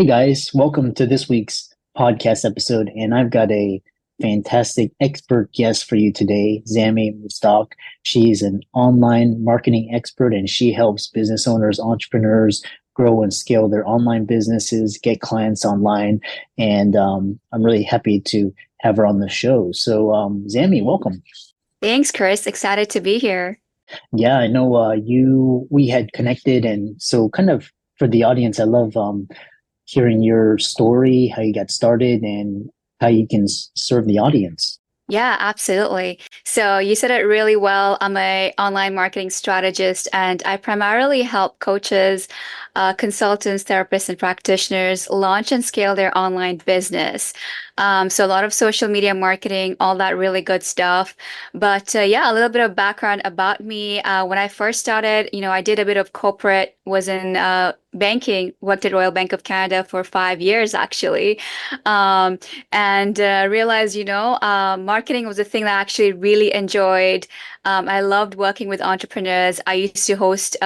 Hey guys, welcome to this week's podcast episode. And I've got a fantastic expert guest for you today, Zammy Mustaq. She's an online marketing expert and she helps business owners, entrepreneurs grow and scale their online businesses, get clients online. And I'm really happy to have her on the show. So, Zammy, welcome. Thanks, Chris. Excited to be here. Yeah, I know we had connected. And so, kind of for the audience, I love hearing your story, how you got started, and how you can serve the audience. Yeah, absolutely. So you said it really well. I'm a online marketing strategist, and I primarily help coaches, consultants, therapists, and practitioners launch and scale their online business. So a lot of social media marketing, all that really good stuff. But yeah, a little bit of background about me. When I first started, I did a bit of corporate, was in banking, worked at Royal Bank of Canada for 5 years actually. Um, and realized, marketing was a thing that I actually really enjoyed. I loved working with entrepreneurs. I used to host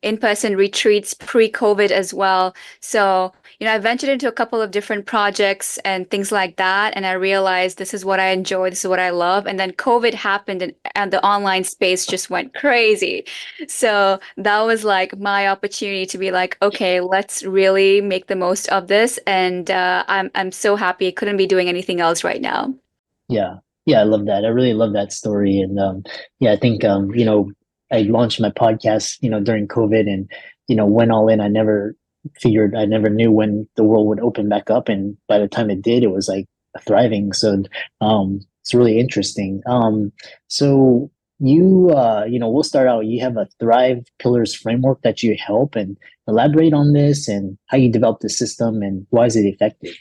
in-person retreats pre-COVID as well. So, I ventured into a couple of different projects and things like that, and I realized this is what I enjoy, this is what I love. And then COVID happened, and the online space just went crazy. So that was like my opportunity to be like, okay, let's really make the most of this. And I'm so happy I couldn't be doing anything else right now. Yeah, yeah, I love that. I really love that story, and yeah, I think I launched my podcast, during COVID, and went all in. I never knew when the world would open back up, and by the time it did, it was like thriving. So, it's really interesting. So we'll start out. You have a Thrive Pillars framework that you help and elaborate on this and how you develop the system and why is it effective?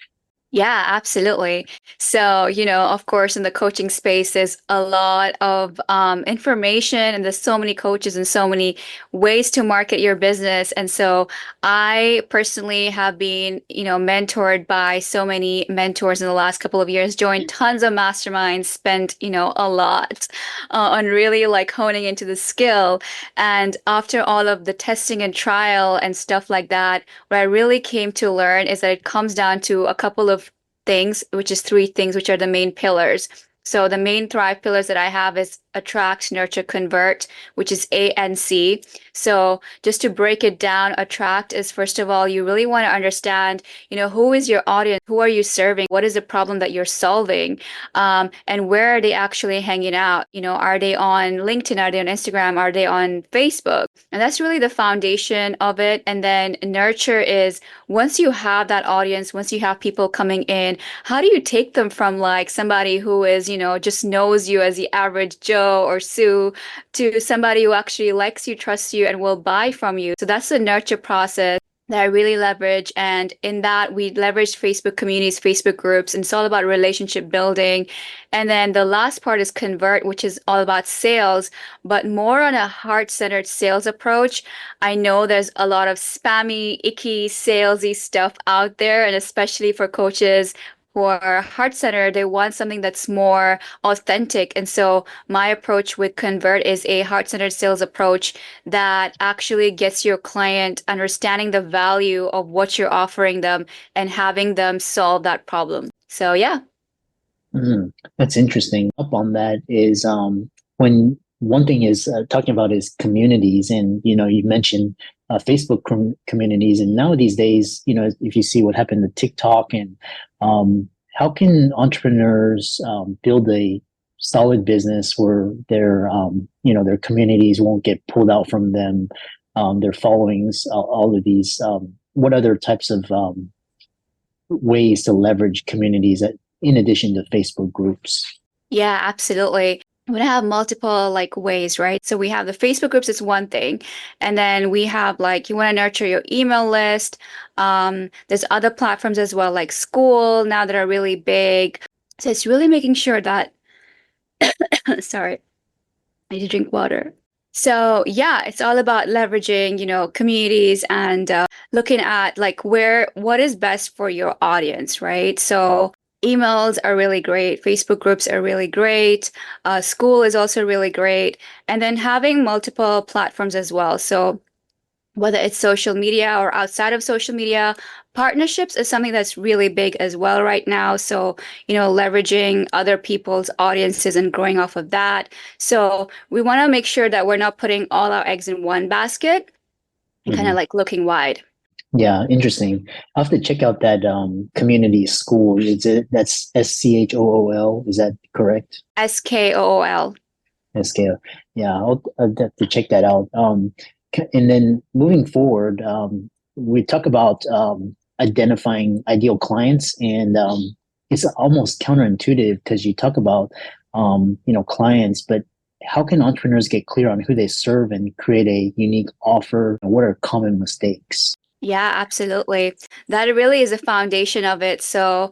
Yeah, absolutely. So, of course, in the coaching space, there's a lot of information, and there's so many coaches and so many ways to market your business. And so, I personally have been, mentored by so many mentors in the last couple of years, joined tons of masterminds, spent, a lot on really like honing into the skill. And after all of the testing and trial and stuff like that, what I really came to learn is that it comes down to a couple of things, which is three things, which are the main pillars. So the main Thrive pillars that I have is attract, nurture, convert, which is A and C. So just to break it down, attract is first of all, you really want to understand, who is your audience? Who are you serving? What is the problem that you're solving? And where are they actually hanging out? Are they on LinkedIn? Are they on Instagram? Are they on Facebook? And that's really the foundation of it. And then nurture is once you have that audience, once you have people coming in, how do you take them from like somebody who is, just knows you as the average Joe or Sue to somebody who actually likes you, trusts you, and will buy from you? So that's the nurture process that I really leverage. And in that, we leverage Facebook communities, Facebook groups, and it's all about relationship building. And then the last part is convert, which is all about sales, but more on a heart-centered sales approach. I know there's a lot of spammy, icky, salesy stuff out there, and especially for coaches who are heart-centered, they want something that's more authentic. And so my approach with Convert is a heart-centered sales approach that actually gets your client understanding the value of what you're offering them and having them solve that problem. So yeah. Mhm. That's interesting. Up on that is when one thing is talking about is communities, and you mentioned Facebook communities, and now these days, if you see what happened to TikTok, and how can entrepreneurs build a solid business where their communities won't get pulled out from them, their followings, all of these. What other types of ways to leverage communities in addition to Facebook groups? Yeah, absolutely. We have multiple like ways, right? So we have the Facebook groups is one thing, and then we have like you want to nurture your email list. There's other platforms as well, like school now that are really big. So it's really making sure that, sorry, I need to drink water. So yeah, it's all about leveraging, communities and looking at like what is best for your audience, right? So emails are really great, Facebook groups are really great, school is also really great, and then having multiple platforms as well. So whether it's social media or outside of social media, Partnerships is something that's really big as well right now. So, leveraging other people's audiences and growing off of that. So, we want to make sure that we're not putting all our eggs in one basket and kind of Mhm. like looking wide. Yeah, interesting. I'll have to check out that community school. Is it that's SCHOOL? Is that correct? SKOOL. SKO. Yeah, I'll have to check that out. And then moving forward, we talk about identifying ideal clients, and it's almost counterintuitive because you talk about clients, but how can entrepreneurs get clear on who they serve and create a unique offer? What are common mistakes? Yeah, absolutely. That really is the foundation of it. So,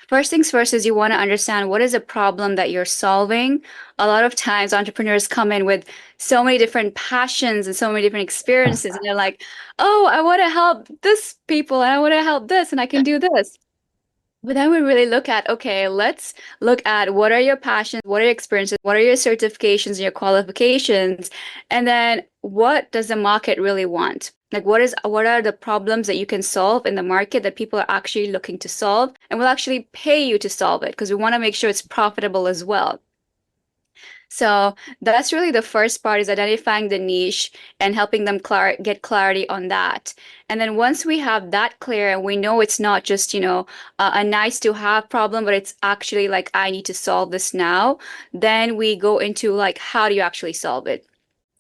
first things first is you want to understand what is a problem that you're solving. A lot of times, entrepreneurs come in with so many different passions and so many different experiences, and they're like, "Oh, I want to help this people, and I want to help this, and I can do this." But then we really look at, okay, let's look at what are your passions, what are your experiences, what are your certifications and your qualifications, and then what does the market really want? Like what are the problems that you can solve in the market that people are actually looking to solve and will actually pay you to solve it because we want to make sure it's profitable as well. So that's really the first part is identifying the niche and helping them get clarity on that. And then once we have that clear and we know it's not just, a nice to have problem, but it's actually like, I need to solve this now, then we go into like, how do you actually solve it?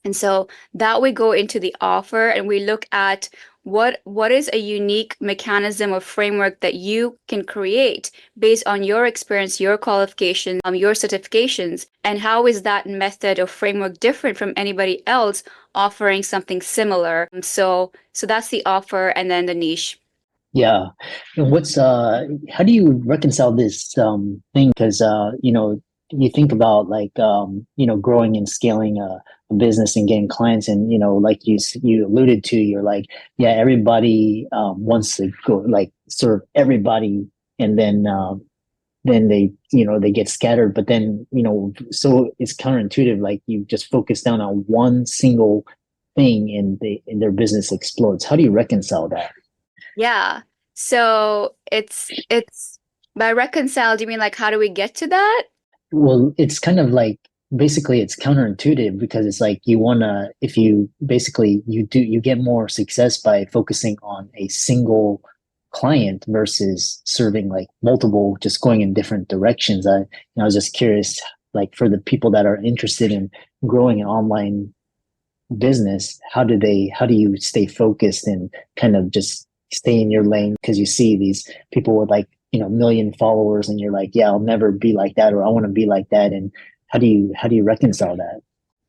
And so that we go into the offer and we look at what is a unique mechanism or framework that you can create based on your experience, your qualifications, your certifications, and how is that method or framework different from anybody else offering something similar? So that's the offer and then the niche. Yeah. And how do you reconcile this thing? Because you think about like growing and scaling a business and getting clients, and like you alluded to, you're like, yeah, everybody wants to go like serve everybody, and then they get scattered, but then so it's counterintuitive, like you just focus down on one single thing and their business explodes. How do you reconcile that? Yeah. So it's by reconcile, do you mean like how do we get to that? Well, it's kind of like basically it's counterintuitive because it's like you want to, if you basically you get more success by focusing on a single client versus serving like multiple, just going in different directions. I was just curious, like for the people that are interested in growing an online business, how do you stay focused and kind of just stay in your lane? Because you see these people with like million followers and you're like, yeah, I'll never be like that, or I want to be like that. And how do you reconcile that?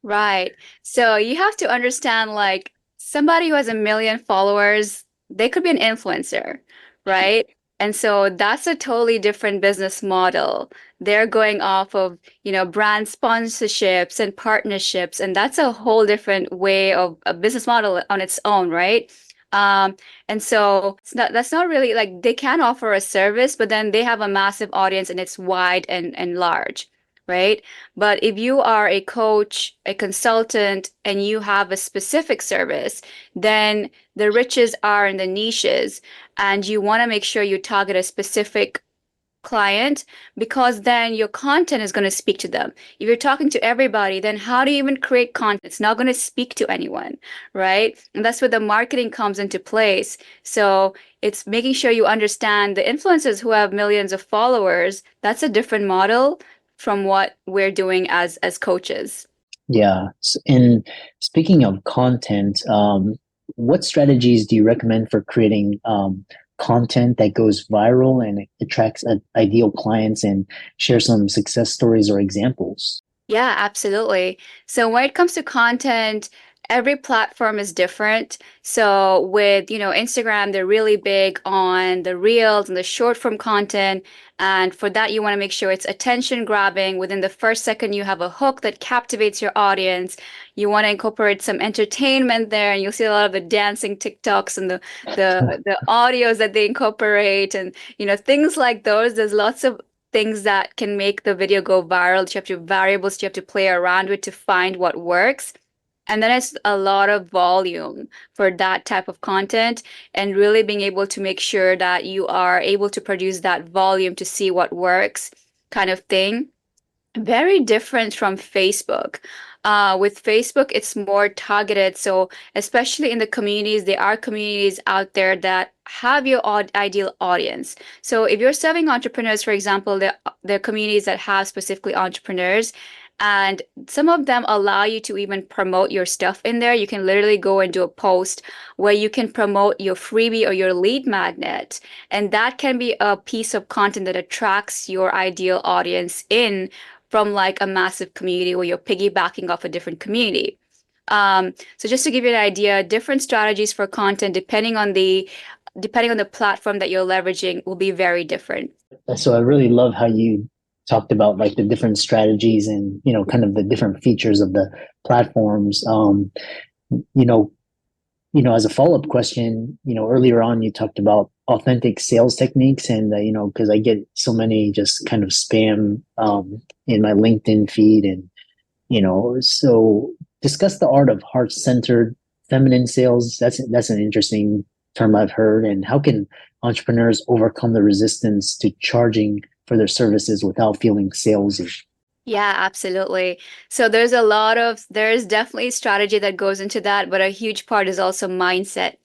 Right. So you have to understand like somebody who has a million followers, they could be an influencer, right? And so that's a totally different business model. They're going off of, brand sponsorships and partnerships, and that's a whole different way of a business model on its own, right? And so that's not really like they can offer a service, but then they have a massive audience and it's wide and large, right? But if you are a coach, a consultant, and you have a specific service, then the riches are in the niches, and you want to make sure you target a specific client because then your content is going to speak to them. If you're talking to everybody, then how do you even create content? It's not going to speak to anyone, right? And that's where the marketing comes into place. So it's making sure you understand the influencers who have millions of followers. That's a different model from what we're doing as coaches. Yeah. And speaking of content, what strategies do you recommend for creating content that goes viral and attracts ideal clients, and share some success stories or examples? Yeah, absolutely. So when it comes to content, every platform is different. So with, Instagram, they're really big on the reels and the short form content. And for that, you want to make sure it's attention grabbing. Within the first second, you have a hook that captivates your audience. You want to incorporate some entertainment there, and you'll see a lot of the dancing TikToks and the audios that they incorporate and things like those. There's lots of things that can make the video go viral. You have to variables you have to play around with to find what works. And then it's a lot of volume for that type of content, and really being able to make sure that you are able to produce that volume to see what works kind of thing. Very different from Facebook. With Facebook, it's more targeted. So, especially in the communities, there are communities out there that have your ideal audience. So, if you're serving entrepreneurs, for example, there are communities that have specifically entrepreneurs, and some of them allow you to even promote your stuff in there. You can literally go and do a post where you can promote your freebie or your lead magnet. And that can be a piece of content that attracts your ideal audience in from like a massive community where you're piggybacking off a different community. So just to give you an idea, different strategies for content depending on the platform that you're leveraging will be very different. So I really love how you talked about like the different strategies and, kind of the different features of the platforms. You know, as a follow-up question, earlier on you talked about authentic sales techniques and, because I get so many just kind of spam in my LinkedIn feed and, so discuss the art of heart-centered feminine sales. That's an interesting term I've heard. And how can entrepreneurs overcome the resistance to charging for their services without feeling salesy? Yeah, absolutely. So there's definitely strategy that goes into that, but a huge part is also mindset,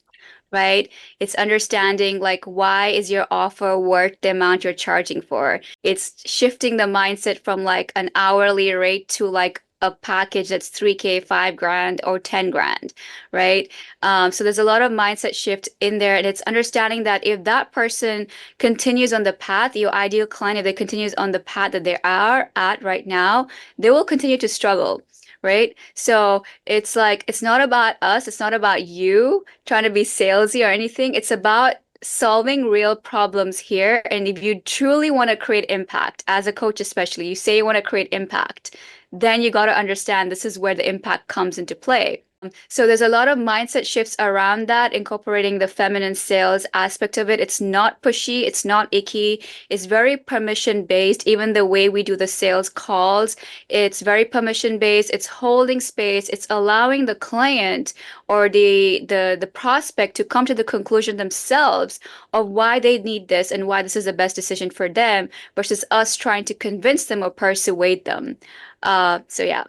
right? It's understanding like why is your offer worth the amount you're charging for? It's shifting the mindset from like an hourly rate to like a package that's 3K, 5 grand, or 10 grand, right? So there's a lot of mindset shift in there, and it's understanding that if that person continues on the path, your ideal client, if they continues on the path that they are at right now, they will continue to struggle. Right. So it's like, it's not about us. It's not about you trying to be salesy or anything. It's about solving real problems here. And if you truly want to create impact as a coach, especially, you say you want to create impact, then you got to understand this is where the impact comes into play. So there's a lot of mindset shifts around that, incorporating the feminine sales aspect of it. It's not pushy, it's not icky, it's very permission based. Even the way we do the sales calls, it's very permission based. It's holding space. It's allowing the client or the prospect to come to the conclusion themselves of why they need this and why this is the best decision for them versus us trying to convince them or persuade them. So yeah.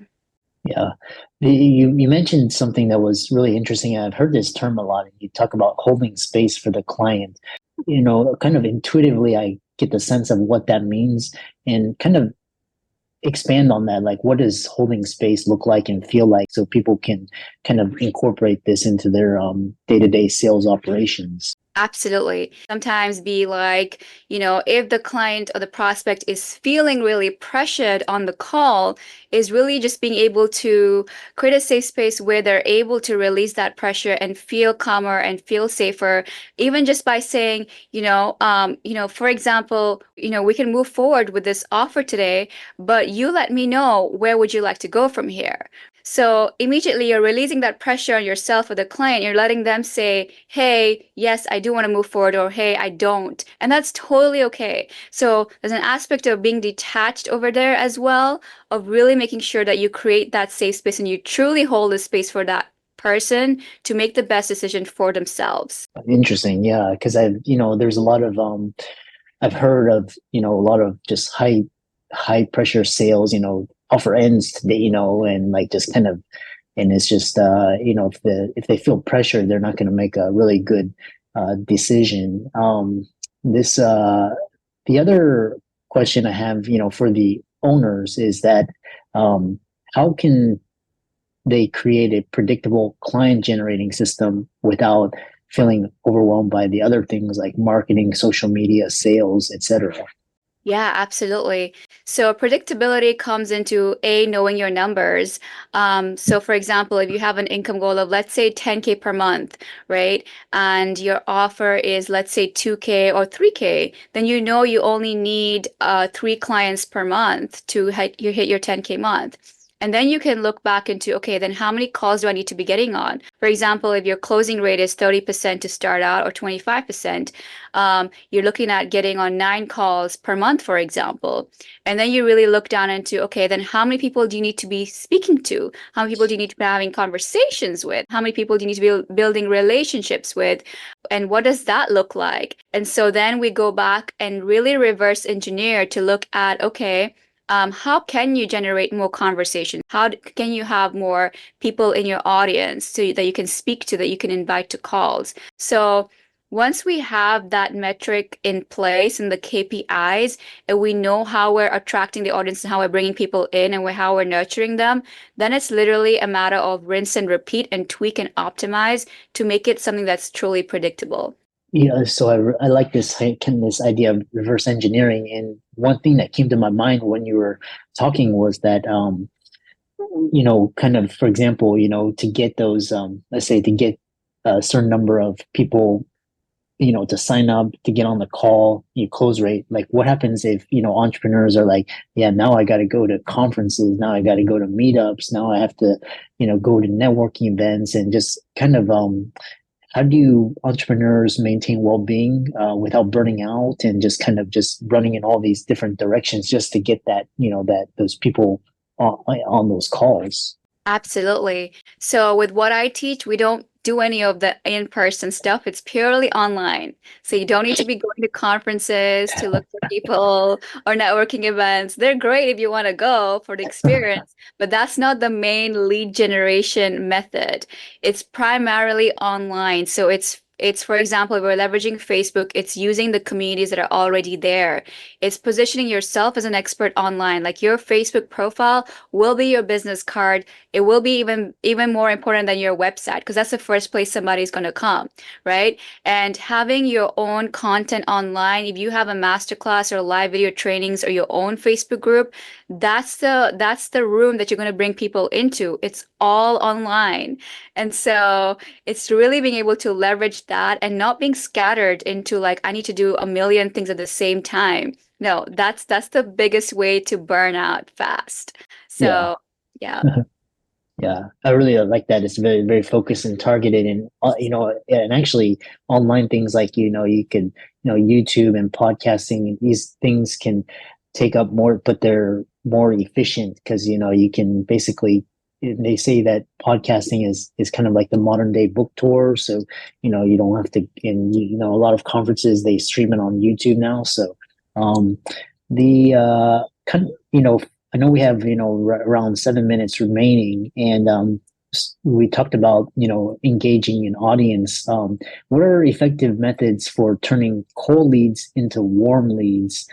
Yeah. You mentioned something that was really interesting. I've heard this term a lot. You talk about holding space for the client. Kind of intuitively, I get the sense of what that means and kind of expand on that. Like, what does holding space look like and feel like so people can kind of incorporate this into their day-to-day sales operations? Absolutely. Sometimes be like, if the client or the prospect is feeling really pressured on the call, is really just being able to create a safe space where they're able to release that pressure and feel calmer and feel safer, even just by saying, for example, we can move forward with this offer today, but you let me know where would you like to go from here. So immediately you're releasing that pressure on yourself or the client. You're letting them say, hey, yes, I do want to move forward, or hey, I don't. And that's totally okay. So there's an aspect of being detached over there as well, of really making sure that you create that safe space and you truly hold the space for that person to make the best decision for themselves. Interesting. Yeah. Because there's a lot of, I've heard of, a lot of just high pressure sales, offer ends today, and like just kind of, and it's just, if they feel pressure, they're not going to make a really good decision. This, the other question I have, for the owners is that, how can they create a predictable client generating system without feeling overwhelmed by the other things like marketing, social media, sales, etc.? Yeah, absolutely. So predictability comes into knowing your numbers. So for example, if you have an income goal of, let's say, 10K per month, right? And your offer is, let's say, 2K or 3K, then you only need 3 clients per month to hit your 10K month. And then you can look back into, okay, then how many calls do I need to be getting on? For example, if your closing rate is 30% to start out or 25%, you're looking at getting on 9 calls per month, for example. And then you really look down into, okay, then how many people do you need to be speaking to? How many people do you need to be having conversations with? How many people do you need to be building relationships with? And what does that look like? And so then we go back and really reverse engineer to look at, okay, how can you generate more conversation? Can you have more people in your audience that you can speak to, that you can invite to calls? So once we have that metric in place and the KPIs, and we know how we're attracting the audience and how we're bringing people in and how we're nurturing them, then it's literally a matter of rinse and repeat and tweak and optimize to make it something that's truly predictable. Yeah, so I like this idea of reverse engineering. And one thing that came to my mind when you were talking was that kind of, for example, to get those, let's say, to get a certain number of people, to sign up to get on the call, your close rate. Like, what happens if entrepreneurs are like, yeah, now I got to go to conferences, now I got to go to meetups, now I have to, go to networking events, and just kind of how do entrepreneurs maintain well-being without burning out and just kind of just running in all these different directions just to get that, that those people on those calls? Absolutely. So with what I teach, we don't do any of the in-person stuff. It's purely online. So you don't need to be going to conferences to look for people or networking events. They're great if you want to go for the experience, but that's not the main lead generation method. It's primarily online. So it's for example, if we're leveraging Facebook, it's using the communities that are already there. It's positioning yourself as an expert online. Like your Facebook profile will be your business card. It will be even more important than your website because that's the first place somebody's going to come, right? And having your own content online, if you have a masterclass or live video trainings or your own Facebook group, that's the room that you're going to bring people into. It's all online. And so it's really being able to leverage that and not being scattered into like, I need to do a million things at the same time. No, that's the biggest way to burn out fast. Yeah. So yeah. Yeah, I really like that. It's very, very focused and targeted, and and actually online things like you could YouTube and podcasting. These things can take up more, but they're more efficient because you can basically. They say that podcasting is kind of like the modern day book tour, so you don't have to. And a lot of conferences they stream it on YouTube now, so um, the kind of, I know we have, around 7 minutes remaining, and we talked about, engaging an audience. What are effective methods for turning cold leads into warm leads,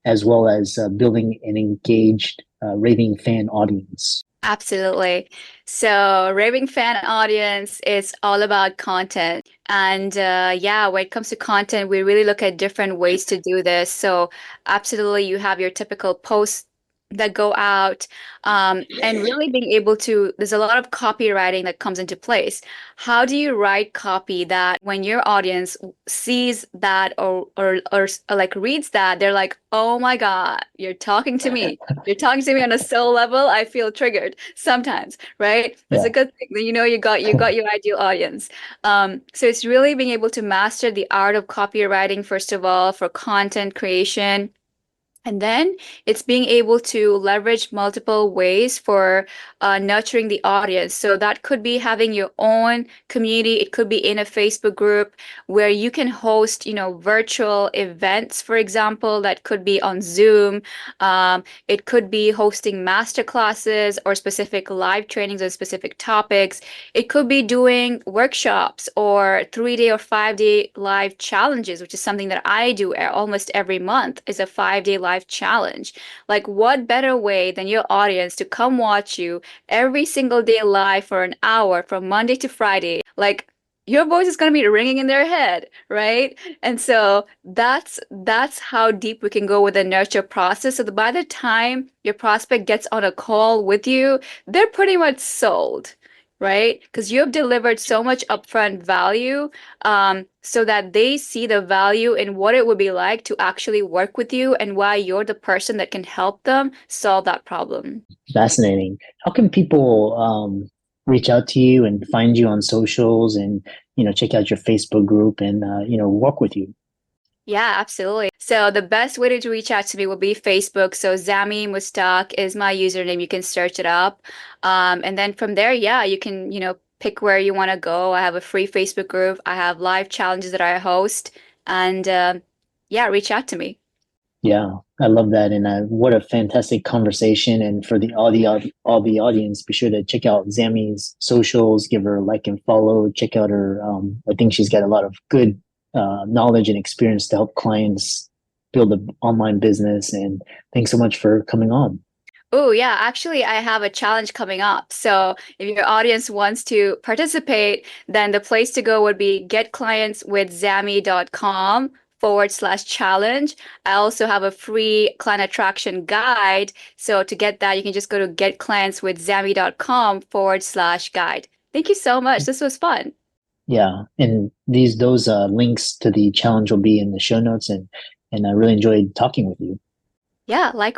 as well as building an engaged, raving fan audience? Absolutely. So, raving fan audience is all about content. And yeah, when it comes to content, we really look at different ways to do this. So, absolutely, you have your typical posts that go out, and really being able to, there's a lot of copywriting that comes into place. How do you write copy that when your audience sees that or like reads that, they're like, oh my God, you're talking to me. You're talking to me on a soul level. I feel triggered sometimes, right? It's a Yeah. good thing that you got your ideal audience. So it's really being able to master the art of copywriting, first of all, for content creation. And then it's being able to leverage multiple ways for nurturing the audience. So that could be having your own community. It could be in a Facebook group where you can host, virtual events, for example, that could be on Zoom. It could be hosting master classes or specific live trainings on specific topics. It could be doing workshops or 3 day or 5 day live challenges, which is something that I do almost every month, is a 5 day live challenge. Like, what better way than your audience to come watch you every single day live for an hour from Monday to Friday? Like, your voice is going to be ringing in their head, right? And so that's how deep we can go with the nurture process. So that by the time your prospect gets on a call with you, they're pretty much sold. right? Because you have delivered so much upfront value, so that they see the value in what it would be like to actually work with you and why you're the person that can help them solve that problem. Fascinating. How can people reach out to you and find you on socials and, check out your Facebook group and, work with you? Yeah, absolutely. So the best way to reach out to me would be Facebook. So Zammy Mustaq is my username. You can search it up. And then from there, yeah, you can, pick where you want to go. I have a free Facebook group. I have live challenges that I host. And yeah, reach out to me. Yeah, I love that, and what a fantastic conversation! And for all the audience, be sure to check out Zammy's socials, give her a like and follow. Check out her. I think she's got a lot of good knowledge and experience to help clients build an online business. And thanks so much for coming on. Oh, yeah, actually, I have a challenge coming up. So if your audience wants to participate, then the place to go would be getclientswithzammy.com/challenge. I also have a free client attraction guide. So to get that, you can just go to getclientswithzammy.com/guide. Thank you so much. This was fun. Yeah, and those links to the challenge will be in the show notes, and I really enjoyed talking with you. Yeah, likewise.